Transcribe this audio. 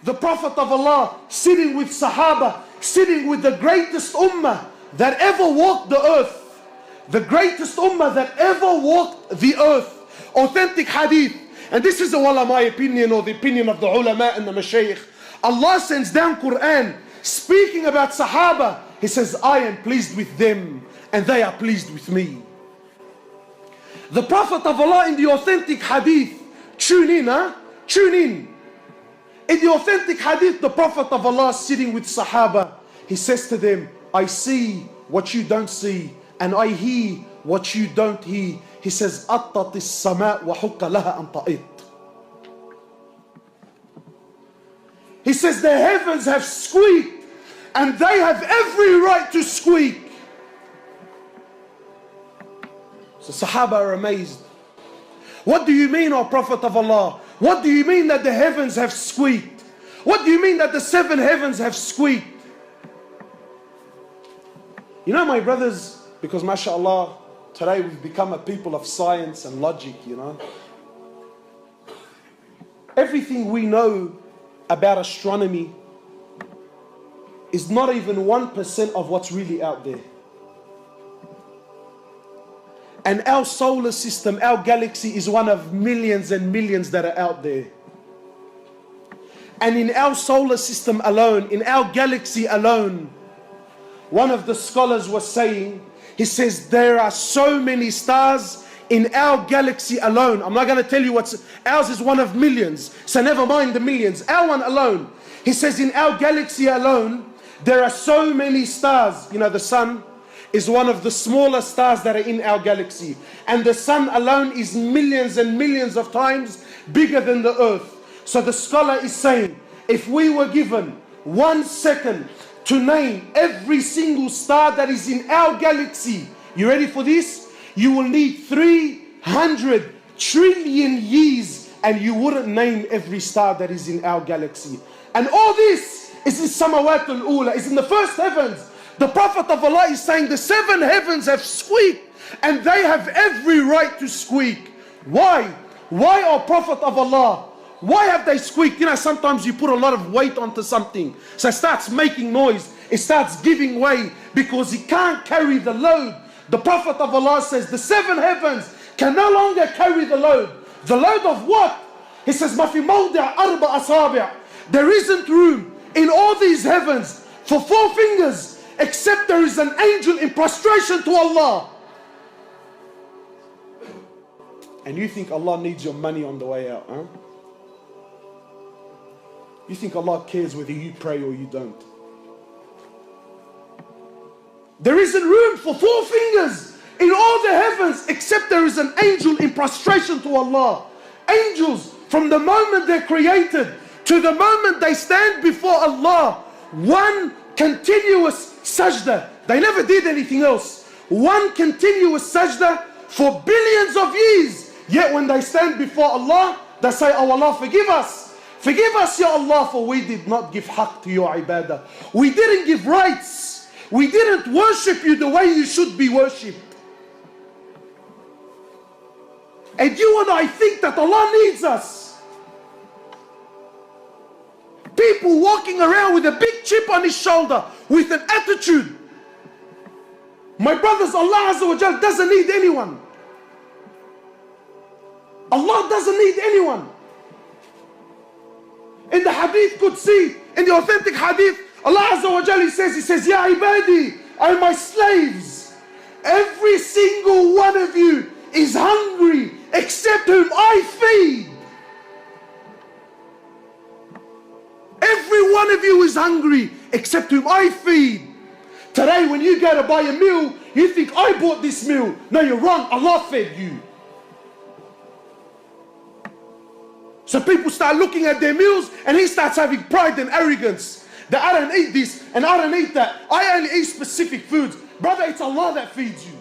the Prophet of Allah sitting with Sahaba, sitting with the greatest ummah that ever walked the earth. The greatest ummah that ever walked the earth. Authentic hadith. And this is my opinion, or the opinion of the ulama and the mashayikh. Allah sends down Quran speaking about Sahaba. He says, I am pleased with them and they are pleased with me. The Prophet of Allah in the authentic hadith, tune in. In the authentic hadith, the Prophet of Allah sitting with Sahaba. He says to them, I see what you don't see, and I hear what you don't hear. He says, أَطَّتِ السَّمَاء وَحُقَّ لَهَا أَن تَئِطْ. He says, the heavens have squeaked, and they have every right to squeak. So Sahaba are amazed. What do you mean, O Prophet of Allah? What do you mean that the heavens have squeaked? What do you mean that the 7 heavens have squeaked? You know, my brothers, because mashallah, today we've become a people of science and logic, you know. Everything we know about astronomy is not even 1% of what's really out there. And our solar system, our galaxy, is one of millions and millions that are out there. And in our solar system alone, in our galaxy alone, one of the scholars was saying, he says, there are so many stars in our galaxy alone. I'm not going to tell you what's, ours is one of millions, so never mind the millions, our one alone. He says in our galaxy alone, there are so many stars. You know, the sun is one of the smaller stars that are in our galaxy. And the sun alone is millions and millions of times bigger than the earth. So the scholar is saying, if we were given 1 second to name every single star that is in our galaxy, you ready for this? You will need 300 trillion years and you wouldn't name every star that is in our galaxy. And all this is in Samawat al-Ula, is in the first heavens. The Prophet of Allah is saying the 7 heavens have squeaked and they have every right to squeak. Why? Why, O Prophet of Allah? Why have they squeaked? You know, sometimes you put a lot of weight onto something, so it starts making noise, it starts giving way because it can't carry the load. The Prophet of Allah says the 7 heavens can no longer carry the load. The load of what? He says, مَا فِي مَوْضِعَ أَرْبَ أَصَابِعَ. There isn't room in all these heavens for 4 fingers except there is an angel in prostration to Allah. And you think Allah needs your money on the way out, huh? You think Allah cares whether you pray or you don't? There isn't room for 4 fingers in all the heavens except there is an angel in prostration to Allah. Angels, from the moment they're created to the moment they stand before Allah, one continuous sajda. They never did anything else. One continuous sajda for billions of years. Yet when they stand before Allah, they say, oh Allah, forgive us. Forgive us, Ya Allah, for we did not give haqq to your ibadah. We didn't give rights. We didn't worship you the way you should be worshipped. And you and I think that Allah needs us. People walking around with a big chip on his shoulder, with an attitude. My brothers, Allah Azza wa Jal doesn't need anyone. Allah doesn't need anyone. In the hadith Qudsi, in the authentic hadith, Allah Azza wa Jal, He says, Ya ibadi, are my slaves. Every single one of you is hungry except whom I feed. Every one of you is hungry except whom I feed. Today when you go to buy a meal, you think I bought this meal. No, you're wrong. Allah fed you. So people start looking at their meals and he starts having pride and arrogance. That I don't eat this and I don't eat that. I only eat specific foods. Brother, it's Allah that feeds you.